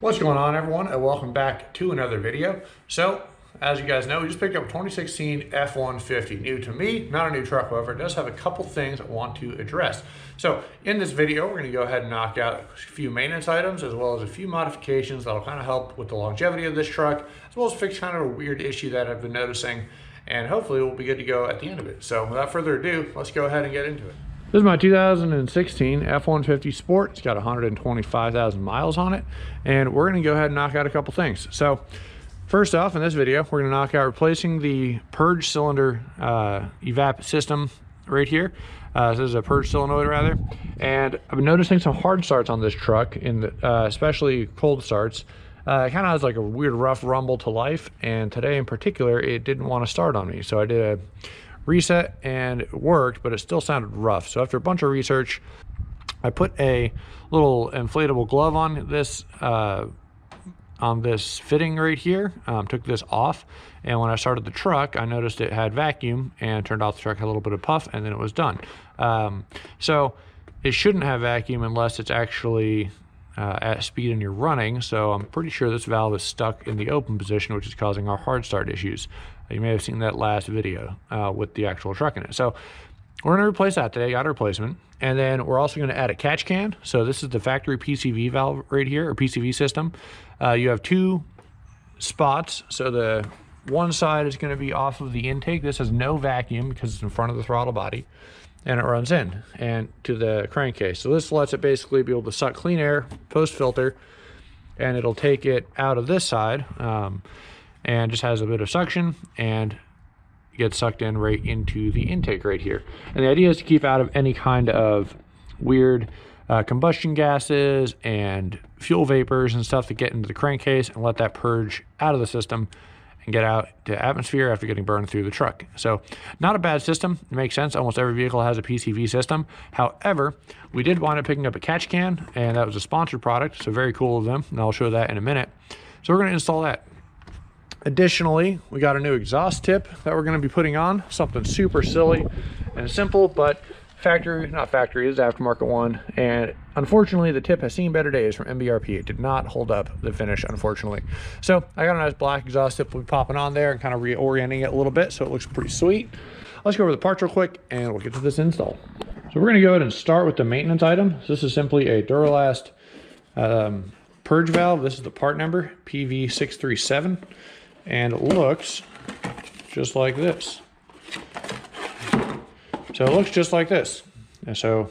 What's going on, everyone, and welcome back to another video. So, as you guys know, we just picked up a 2016 F150. New to me, not a new truck, however. It does have a couple things I want to address. So, in this video, we're going to go ahead and knock out a few maintenance items, as well as a few modifications that'll kind of help with the longevity of this truck, as well as fix kind of a weird issue that I've been noticing, and hopefully we'll be good to go at the end of it. So, without further ado, let's go ahead and get into it. This is my 2016 F150 Sport. It's got 125,000 miles on it, and we're going to go ahead and knock out a couple things. So first off, in this video, we're going to knock out replacing the purge cylinder EVAP system right here. This is a purge solenoid rather, and I've been noticing some hard starts on this truck, in the, especially cold starts. It kind of has like a weird rough rumble to life, and today in particular it didn't want to start on me, so I did a reset and it worked, but it still sounded rough. So after a bunch of research, I put a little inflatable glove on this fitting right here, took this off, and when I started the truck I noticed it had vacuum, and turned off the truck, had a little bit of puff, and then it was done. So it shouldn't have vacuum unless it's actually at speed and you're running, so I'm pretty sure this valve is stuck in the open position, which is causing our hard start issues. You may have seen that last video with the actual truck in it. So we're going to replace that today, got a replacement. And then we're also going to add a catch can. So this is the factory PCV valve right here, or PCV system. You have two spots. So the one side is going to be off of the intake. This has no vacuum because it's in front of the throttle body, and it runs in and to the crankcase. So this lets it basically be able to suck clean air post filter, and it'll take it out of this side. And just has a bit of suction and gets sucked in right into the intake right here. And the idea is to keep out of any kind of weird combustion gases and fuel vapors and stuff that get into the crankcase, and let that purge out of the system and get out to atmosphere after getting burned through the truck. So not a bad system. It makes sense. Almost every vehicle has a PCV system. However, we did wind up picking up a catch can, and that was a sponsored product, so very cool of them, and I'll show that in a minute. So we're going to install that. Additionally, we got a new exhaust tip that we're going to be putting on, something super silly and simple, but not factory, is aftermarket one, and unfortunately the tip has seen better days from MBRP. It did not hold up the finish, unfortunately. So I got a nice black exhaust tip we'll be popping on there and kind of reorienting it a little bit so it looks pretty sweet. Let's go over the parts real quick and we'll get to this install. So we're going to go ahead and start with the maintenance item. So this is simply a Duralast purge valve. This is the part number PV637. And it looks just like this. So it looks just like this. And so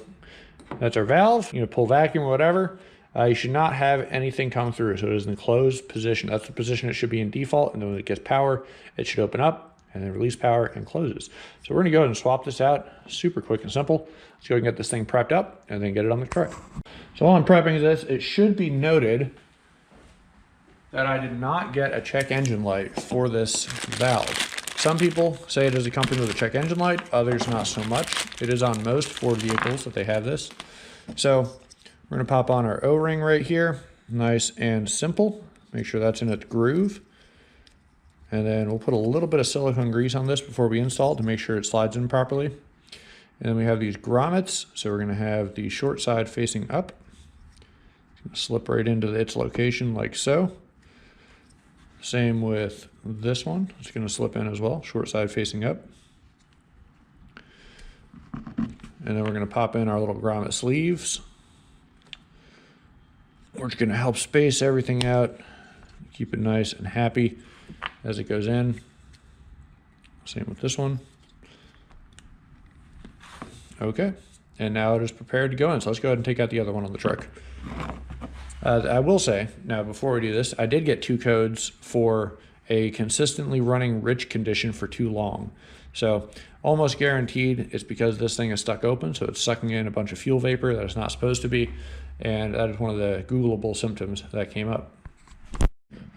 that's our valve. You know, pull vacuum or whatever. You should not have anything come through. So it is in the closed position. That's the position it should be in default. And then when it gets power, it should open up and then release power and closes. So we're gonna go ahead and swap this out. Super quick and simple. Let's go ahead and get this thing prepped up and then get it on the truck. So while I'm prepping this, it should be noted that I did not get a check engine light for this valve. Some people say it is accompanied with a check engine light, others not so much. It is on most Ford vehicles that they have this. So we're gonna pop on our O-ring right here, nice and simple. Make sure that's in its groove. And then we'll put a little bit of silicone grease on this before we install it to make sure it slides in properly. And then we have these grommets. So we're gonna have the short side facing up. It's gonna slip right into its location like so. Same with this one. It's going to slip in as well, short side facing up. And then we're going to pop in our little grommet sleeves. We're just going to help space everything out, keep it nice and happy as it goes in. Same with this one. Okay, and now it is prepared to go in. So let's go ahead and take out the other one on the truck. I will say, now before we do this, I did get 2 codes for a consistently running rich condition for too long. So almost guaranteed it's because this thing is stuck open, so it's sucking in a bunch of fuel vapor that it's not supposed to be, and that is one of the Googleable symptoms that came up.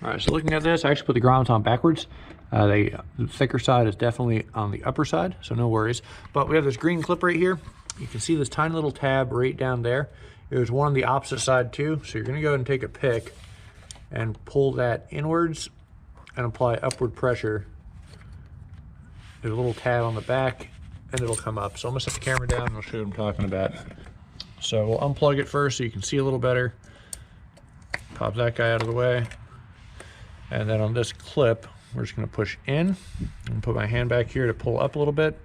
All right, so looking at this, I actually put the grommets on backwards. The thicker side is definitely on the upper side, so no worries. But we have this green clip right here. You can see this tiny little tab right down there. There's one on the opposite side too, so you're going to go ahead and take a pick and pull that inwards and apply upward pressure. There's a little tab on the back and it'll come up. So I'm going to set the camera down and I'll show you what I'm talking about. So we'll unplug it first so you can see a little better. Pop that guy out of the way. And then on this clip, we're just gonna push in and put my hand back here to pull up a little bit.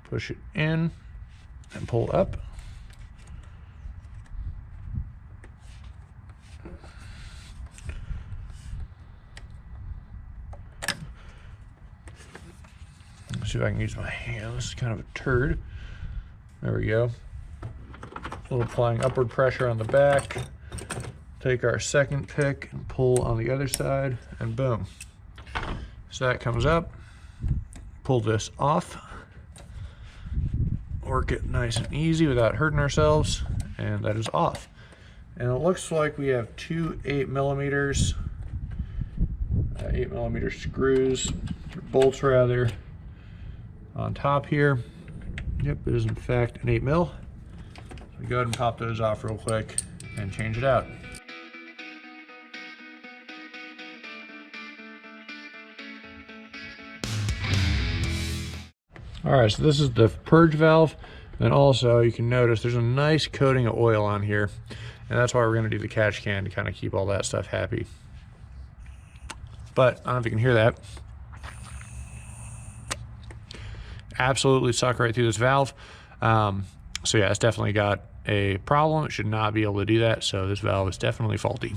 Push it in and pull up. Let's see if I can use my hand. This is kind of a turd. There we go. A little applying upward pressure on the back. Take our second pick and pull on the other side, and boom. So that comes up. Pull this off. Work it nice and easy without hurting ourselves, and that is off. And it looks like we have two 8mm screws, bolts rather, on top here. Yep, it is in fact an 8mm. So go ahead and pop those off real quick and change it out. All right, so this is the purge valve. And also you can notice there's a nice coating of oil on here. And that's why we're gonna do the catch can, to kind of keep all that stuff happy. But I don't know if you can hear that. Absolutely suck right through this valve. So yeah, it's definitely got a problem. It should not be able to do that. So this valve is definitely faulty.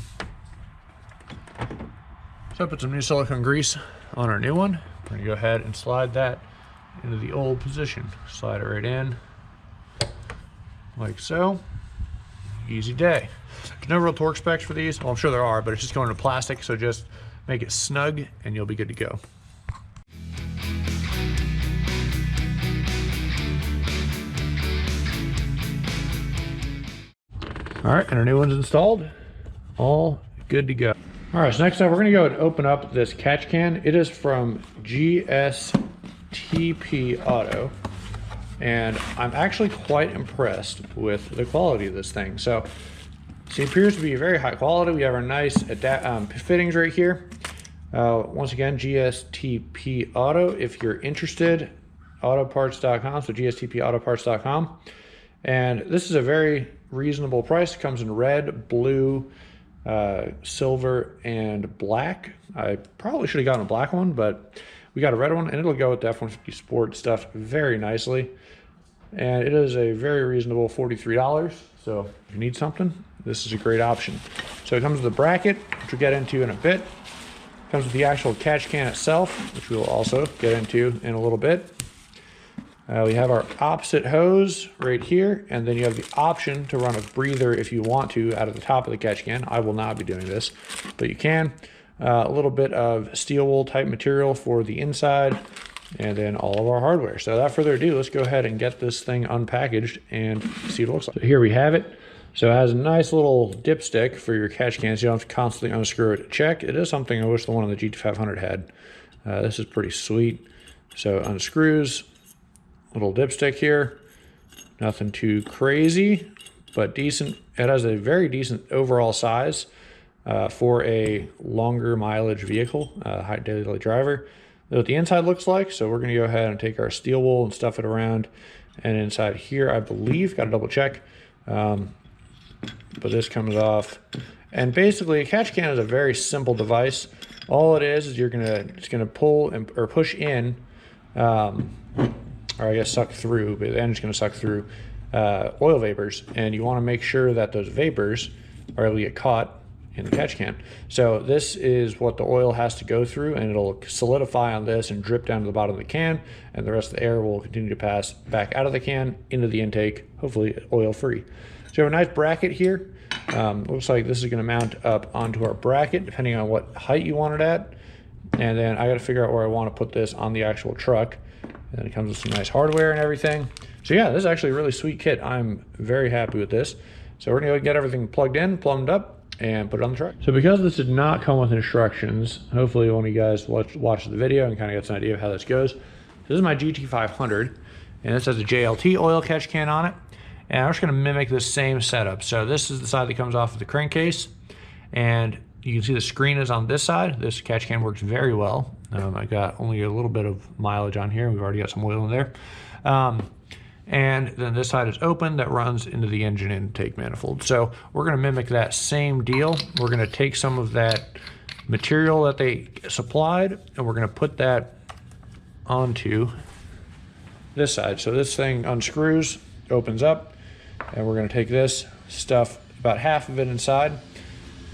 So I put some new silicone grease on our new one. We're gonna go ahead and slide that into the old position. Slide it right in, like so. Easy day. There's no real torque specs for these. Well, I'm sure there are, but it's just going to plastic, so just make it snug and you'll be good to go. All right, and our new one's installed. All good to go. All right, so next up, we're gonna go and open up this catch can. It is from GSTP Auto, and I'm actually quite impressed with the quality of this thing. So it appears to be very high quality. We have our nice fittings right here. Once again, GSTP Auto, if you're interested, autoparts.com, so gstpautoparts.com. And this is a very reasonable price. It comes in red, blue, silver, and black. I probably should have gotten a black one, but we got a red one, and it'll go with the F150 Sport stuff very nicely. And it is a very reasonable $43. So if you need something, this is a great option. So it comes with a bracket, which we'll get into in a bit. It comes with the actual catch can itself, which we'll also get into in a little bit. We have our opposite hose right here, and then you have the option to run a breather if you want to out of the top of the catch can. I will not be doing this, but you can. A little bit of steel wool type material for the inside, and then all of our hardware. So without further ado, let's go ahead and get this thing unpackaged and see what it looks like. So here we have it. So it has a nice little dipstick for your catch cans. You don't have to constantly unscrew it to check. It is something I wish the one on the GT500 had. This is pretty sweet. So unscrews. Little dipstick here, nothing too crazy, but decent. It has a very decent overall size for a longer mileage vehicle, high daily driver. That's what the inside looks like. So we're gonna go ahead and take our steel wool and stuff it around. And inside here, I believe, gotta double check, but this comes off. And basically a catch can is a very simple device. All it is it's gonna pull or push in, or I guess suck through, but then it's going to suck through oil vapors, and you want to make sure that those vapors are able to get caught in the catch can. So this is what the oil has to go through, and it'll solidify on this and drip down to the bottom of the can, and the rest of the air will continue to pass back out of the can into the intake, hopefully oil free. So we have a nice bracket here. Looks like this is going to mount up onto our bracket depending on what height you want it at, and then I got to figure out where I want to put this on the actual truck. And it comes with some nice hardware and everything. So yeah, this is actually a really sweet kit. I'm very happy with this. So we're gonna go get everything plugged in, plumbed up, and put it on the truck. So because this did not come with instructions, hopefully one of you guys watch the video and kind of gets an idea of how this goes. So this is my GT500, and this has a JLT oil catch can on it. And I'm just gonna mimic this same setup. So this is the side that comes off of the crankcase, and you can see the screen is on this side. This catch can works very well. I got only a little bit of mileage on here. We've already got some oil in there. and then this side is open that runs into the engine intake manifold. So we're going to mimic that same deal. We're going to take some of that material that they supplied and we're going to put that onto this side. So this thing unscrews, opens up, and we're going to take this, stuff about half of it inside,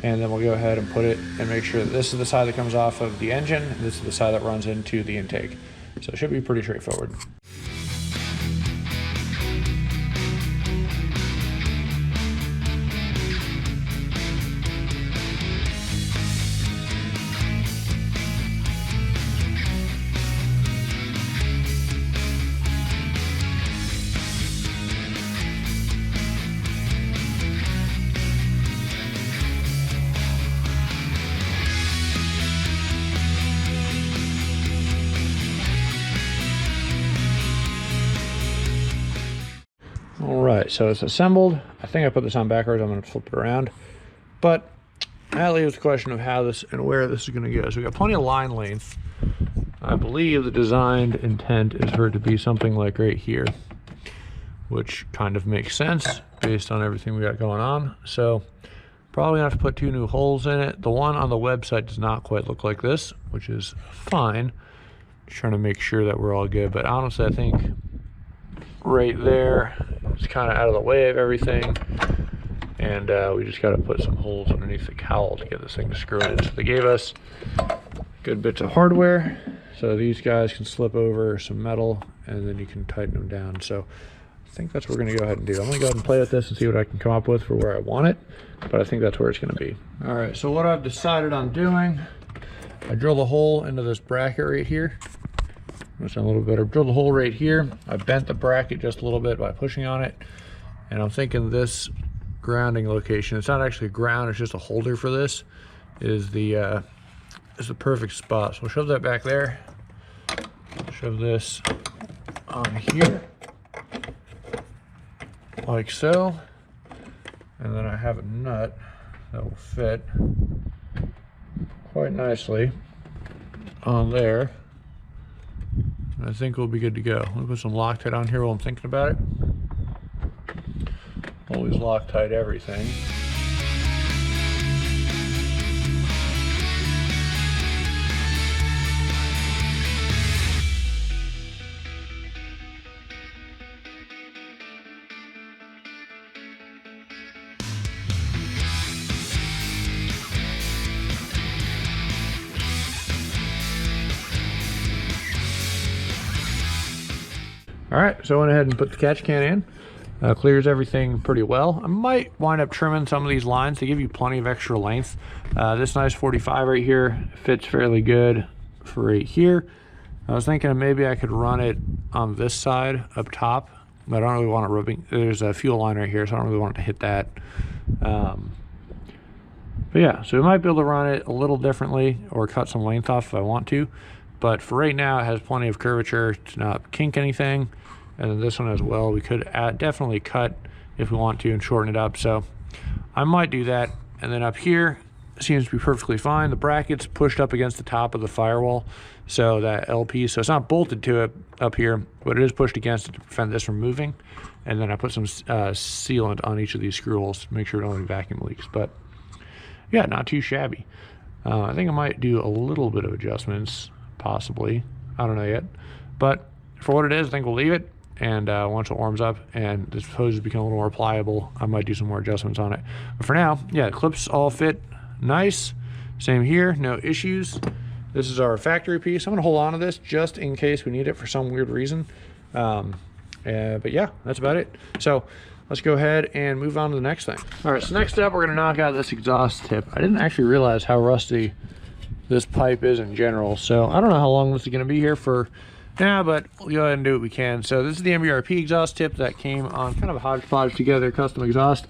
and then we'll go ahead and put it and make sure that this is the side that comes off of the engine and this is the side that runs into the intake. So it should be pretty straightforward. All right, so it's assembled. I think I put this on backwards. I'm going to flip it around. But that leaves the question of how this and where this is going to go. So we got plenty of line length. I believe the designed intent is for it to be something like right here, which kind of makes sense based on everything we got going on. So probably gonna have to put 2 new holes in it. The one on the website does not quite look like this, which is fine. Just trying to make sure that we're all good. But honestly, I think right there it's kind of out of the way of everything, and we just got to put some holes underneath the cowl to get this thing to screw in. So they gave us good bits of hardware, so these guys can slip over some metal and then you can tighten them down. So I think that's what we're going to go ahead and do. I'm going to go ahead and play with this and see what I can come up with for where I want it, but I think that's where it's going to be. All right, so what I've decided on doing, I drilled a hole into this bracket right here. That's a little better. Drilled a hole right here. I bent the bracket just a little bit by pushing on it, and I'm thinking this grounding location, it's not actually ground, it's just a holder for this, is the perfect spot. So we'll shove that back there, shove this on here like so, and then I have a nut that will fit quite nicely on there. I think we'll be good to go. Let me put some Loctite on here while I'm thinking about it. Always Loctite everything. All right, so I went ahead and put the catch can in. Clears everything pretty well. I might wind up trimming some of these lines to give you plenty of extra length. This nice 45 right here fits fairly good for right here. I was thinking maybe I could run it on this side up top, but I don't really want it rubbing. There's a fuel line right here, so I don't really want it to hit that. But yeah, so we might be able to run it a little differently or cut some length off if I want to. But for right now, it has plenty of curvature to not kink anything. And then this one as well, we could definitely cut if we want to and shorten it up. So I might do that. And then up here seems to be perfectly fine. The bracket's pushed up against the top of the firewall, so that LP, so it's not bolted to it up here, but it is pushed against it to prevent this from moving. And then I put some sealant on each of these screw holes to make sure we don't have any vacuum leaks. But yeah, not too shabby. I think I might do a little bit of adjustments, possibly. I don't know yet. But for what it is, I think we'll leave it. And once it warms up and this hose has become a little more pliable, I might do some more adjustments on it. But for now, yeah, the clips all fit nice. Same here, no issues. This is our factory piece. I'm gonna hold on to this just in case we need it for some weird reason. But yeah, that's about it. So let's go ahead and move on to the next thing. All right, so next up, we're gonna knock out this exhaust tip. I didn't actually realize how rusty this pipe is in general. So I don't know how long this is gonna be here for. Yeah, but we'll go ahead and do what we can. So this is the MBRP exhaust tip that came on kind of a hodgepodge together custom exhaust.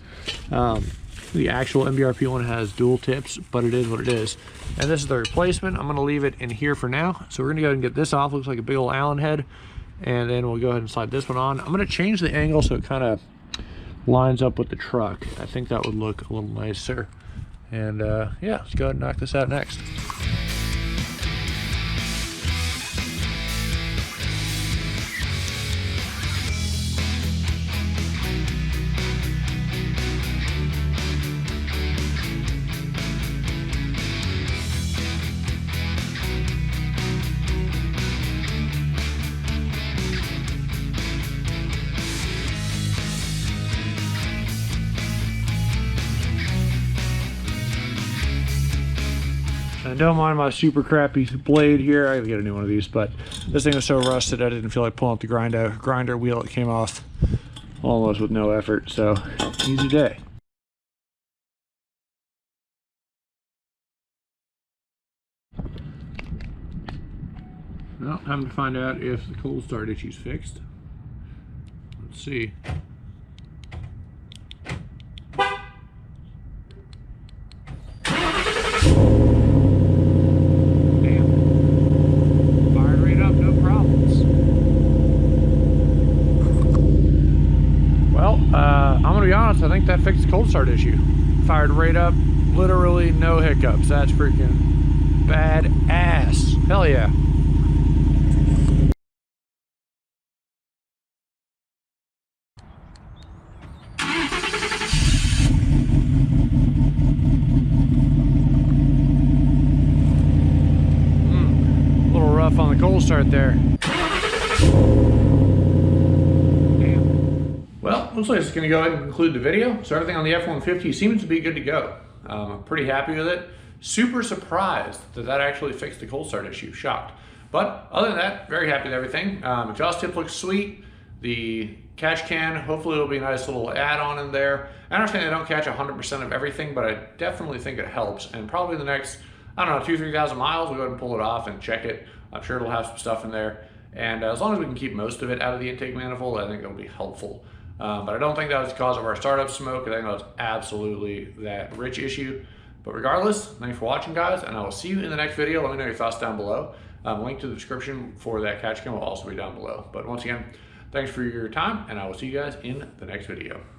The actual MBRP one has dual tips, but it is what it is. And this is the replacement. I'm gonna leave it in here for now. So we're gonna go ahead and get this off. Looks like a big old Allen head. And then we'll go ahead and slide this one on. I'm gonna change the angle so it kind of lines up with the truck. I think that would look a little nicer. And yeah, let's go ahead and knock this out next. And don't mind my super crappy blade here. I gotta get a new one of these, but this thing was so rusted I didn't feel like pulling up the grinder wheel. It came off almost with no effort, so easy day. Well, time to find out if the cold start issue's fixed. Let's see. I'm gonna be honest, I think that fixed the cold start issue. Fired right up, literally no hiccups. That's freaking badass. Hell yeah. A little rough on the cold start there. Well, looks like it's going to go ahead and conclude the video. So everything on the F150 seems to be good to go. I'm pretty happy with it. Super surprised that that actually fixed the cold start issue. Shocked. But other than that, very happy with everything. Exhaust tip looks sweet. The catch can, hopefully it'll be a nice little add-on in there. I understand they don't catch 100% of everything, but I definitely think it helps. And probably the next, I don't know, 2,000-3,000 miles, we'll go ahead and pull it off and check it. I'm sure it'll have some stuff in there. And as long as we can keep most of it out of the intake manifold, I think it'll be helpful. But I don't think that was the cause of our startup smoke. I think that was absolutely that rich issue. But regardless, thanks for watching, guys, and I will see you in the next video. Let me know your thoughts down below. Link to the description for that catch can will also be down below. But once again, thanks for your time, and I will see you guys in the next video.